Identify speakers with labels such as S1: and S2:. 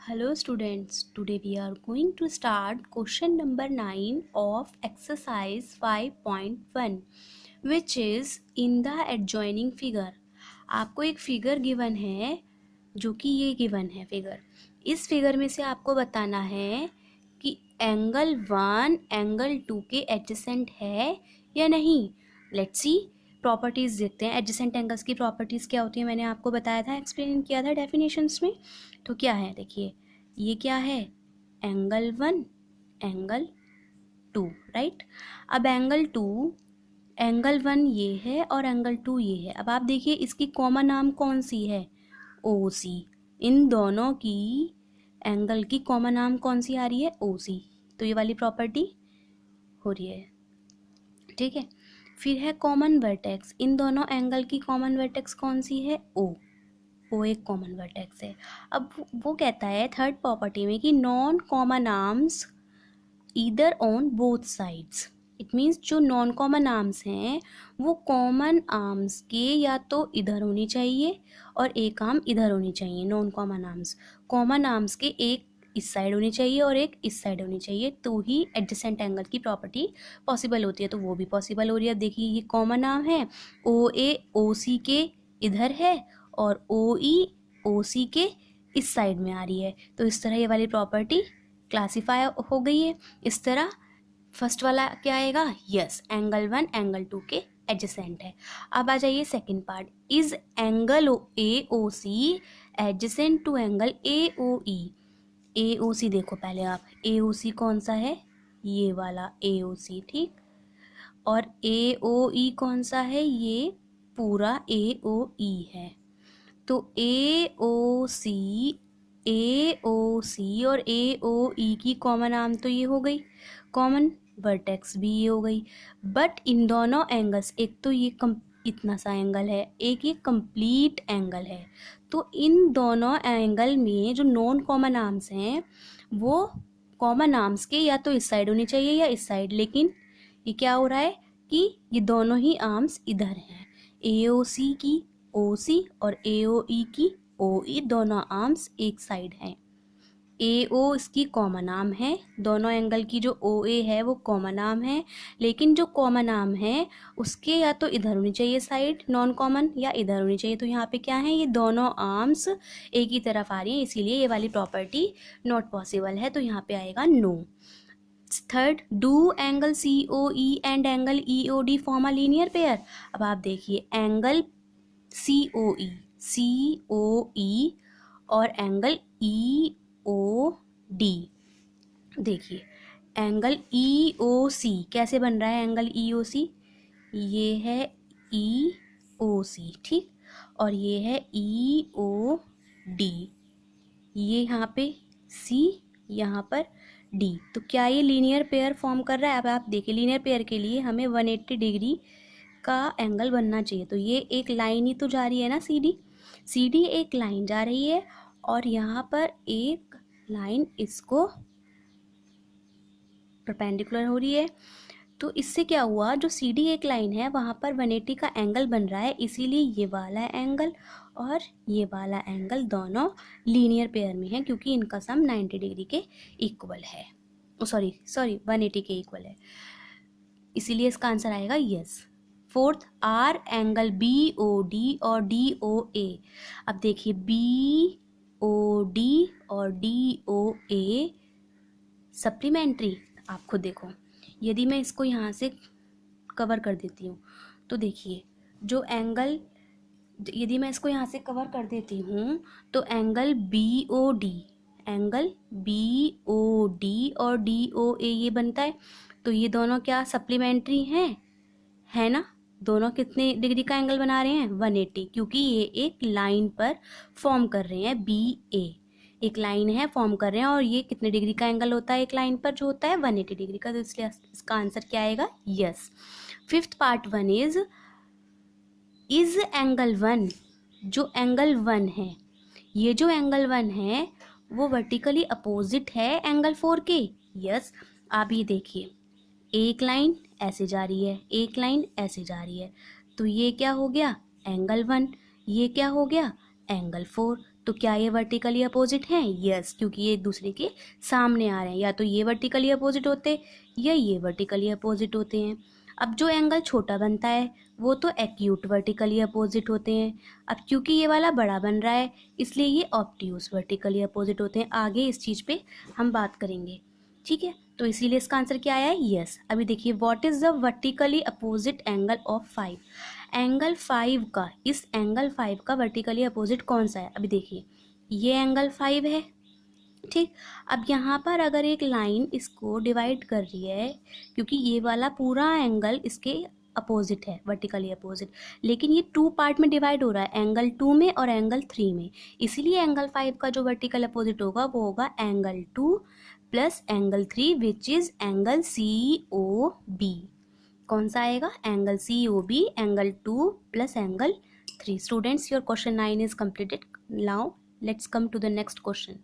S1: Hello students, today we are going to start question number 9 of exercise 5.1 which is in the adjoining figure. आपको एक figure given है जो कि ये given है फिगर. इस फिगर में से आपको बताना है कि एंगल 1 एंगल 2 के एडजेसेंट है या नहीं. लेट्स सी प्रॉपर्टीज़ देखते हैं. एडजेसेंट एंगल्स की प्रॉपर्टीज़ क्या होती है मैंने आपको बताया था, एक्सप्लेन किया था डेफिनेशंस में. तो क्या है देखिए, ये क्या है, एंगल 1 एंगल 2, राइट. अब एंगल 1 ये है और एंगल 2 ये है. अब आप देखिए इसकी कॉमन नाम कौन सी है, ओ सी. इन दोनों की एंगल की कॉमन नाम कौन सी आ रही है, ओ सी. तो ये वाली प्रॉपर्टी हो रही है, ठीक है. फिर है कॉमन वर्टेक्स. इन दोनों एंगल की कॉमन वर्टेक्स कौन सी है, ओ एक कॉमन वर्टेक्स है. अब वो कहता है थर्ड प्रॉपर्टी में कि non common arms either on both sides. It means जो नॉन कॉमन आर्म्स हैं वो कॉमन आर्म्स के या तो इधर होनी चाहिए और एक आर्म इधर होनी चाहिए. नॉन कॉमन आर्म्स के एक इस साइड होनी चाहिए और एक इस साइड होनी चाहिए, तो ही एडजेसेंट एंगल की प्रॉपर्टी पॉसिबल होती है. तो वो भी पॉसिबल हो रही है. देखिए ये कॉमन आर्म है, ओ ए ओ सी के इधर है और ओ ई ओ सी के इस साइड में आ रही है. तो इस तरह ये वाली प्रॉपर्टी क्लासीफाई हो गई है. इस तरह फर्स्ट वाला क्या आएगा, यस, एंगल 1 एंगल 2 के एडजेसेंट है. अब आ जाइए second part. Is angle A O C adjacent to angle A O E. A O C देखो पहले आप, ए ओ सी कौन सा है, ये वाला ए ओ सी, ठीक. और ए ओ ई कौन सा है, ये पूरा ए ओ ई है. तो ए ओ सी और ए ओ ई की कॉमन आर्म तो ये हो गई, कॉमन वर्टेक्स भी ये हो गई. बट इन दोनों एंगल्स, एक तो ये इतना सा एंगल है, एक ये कंप्लीट एंगल है. तो इन दोनों एंगल में जो नॉन कॉमन आर्म्स हैं वो कॉमन आर्म्स के या तो इस साइड होनी चाहिए या इस साइड. लेकिन ये क्या हो रहा है कि ये दोनों ही आर्म्स इधर हैं. ए ओ सी की ओ सी और ए ओ ई की ओ ई, दोनों आर्म्स एक साइड हैं. ए ओ इसकी कॉमन आर्म है, दोनों एंगल की जो ओ ए है वो कॉमन आर्म है. लेकिन जो कॉमन आर्म है उसके या तो इधर होनी चाहिए साइड नॉन कॉमन या इधर होनी चाहिए. तो यहाँ पे क्या है, ये दोनों आर्म्स एक ही तरफ आ रही हैं, इसीलिए ये वाली प्रॉपर्टी नॉट पॉसिबल है. तो यहाँ पे आएगा no. Third, do angle C O E and angle E O D form a linear pair. अब आप देखिए एंगल सी ओ ई और एंगल ई ओ डी. देखिए एंगल ई ओ सी कैसे बन रहा है, एंगल ई ओ सी ये है ई ओ सी, ठीक. और ये है ई ओ डी, ये यहाँ पे सी, यहाँ पर डी. तो क्या ये लीनियर पेयर फॉर्म कर रहा है. अब आप देखिए लीनियर पेयर के लिए हमें 180 डिग्री का एंगल बनना चाहिए. तो ये एक लाइन ही तो जा रही है ना, सी डी एक लाइन जा रही है और यहाँ पर एक लाइन इसको परपेंडिकुलर हो रही है. तो इससे क्या हुआ, जो सी डी एक लाइन है वहाँ पर 180 का एंगल बन रहा है, इसीलिए ये वाला एंगल और ये वाला एंगल दोनों लीनियर पेयर में है क्योंकि इनका सम 90 डिग्री के इक्वल है. सॉरी 180 के इक्वल है, इसीलिए इसका आंसर आएगा yes. Fourth, are angle B O D और डी ओ ए. अब देखिए बी ओ डी और डी ओ ए सप्लीमेंट्री. आप खुद देखो, यदि मैं इसको यहाँ से कवर कर देती हूँ तो देखिए जो एंगल, यदि मैं इसको यहाँ से कवर कर देती हूँ तो एंगल बी ओ डी और डी ओ ए ये बनता है. तो ये दोनों क्या सप्लीमेंट्री हैं, है ना. दोनों कितने डिग्री का एंगल बना रहे हैं, 180, क्योंकि ये एक लाइन पर फॉर्म कर रहे हैं. बी ए एक लाइन है, फॉर्म कर रहे हैं, और ये कितने डिग्री का एंगल होता है एक लाइन पर, जो होता है 180 डिग्री का. तो इसलिए इसका आंसर क्या आएगा, yes. Fifth part 1 is angle 1, जो एंगल 1 है, ये जो एंगल 1 है वो वर्टिकली अपोजिट है एंगल 4 के. यस. आप ये देखिए एक लाइन ऐसे जा रही है, एक लाइन ऐसे जा रही है, तो ये क्या हो गया, एंगल 1. ये क्या हो गया, एंगल 4. तो क्या ये वर्टिकली अपोजिट हैं? यस, क्योंकि ये एक दूसरे के सामने आ रहे हैं। या तो ये वर्टिकली अपोजिट होते या ये वर्टिकली अपोजिट होते हैं। अब जो एंगल छोटा बनता है वो तो एक्यूट वर्टिकली अपोजिट होते हैं। अब क्योंकि ये वाला बड़ा बन रहा है इसलिए ये ऑब्ट्यूज वर्टिकली अपोजिट होते हैं। आगे इस चीज़ पे हम बात करेंगे, ठीक है। तो इसीलिए इसका आंसर क्या आया है? यस। अभी देखिए, what is the vertically opposite angle of 5? Angle 5 का, इस एंगल 5 का वर्टिकली अपोजिट कौन सा है? अभी देखिए, ये एंगल 5 है, ठीक। अब यहाँ पर अगर एक लाइन इसको डिवाइड कर रही है, क्योंकि ये वाला पूरा एंगल इसके अपोजिट है, वर्टिकली अपोजिट, लेकिन ये 2 पार्ट में डिवाइड हो रहा है, एंगल 2 में और एंगल 3 में। इसीलिए एंगल 5 का जो वर्टिकल अपोजिट होगा वो होगा angle 2 plus angle 3 which is angle COB। कौन सा आएगा? Angle COB, angle 2 plus angle 3। Students, your question 9 is completed. Now let's come to the next question.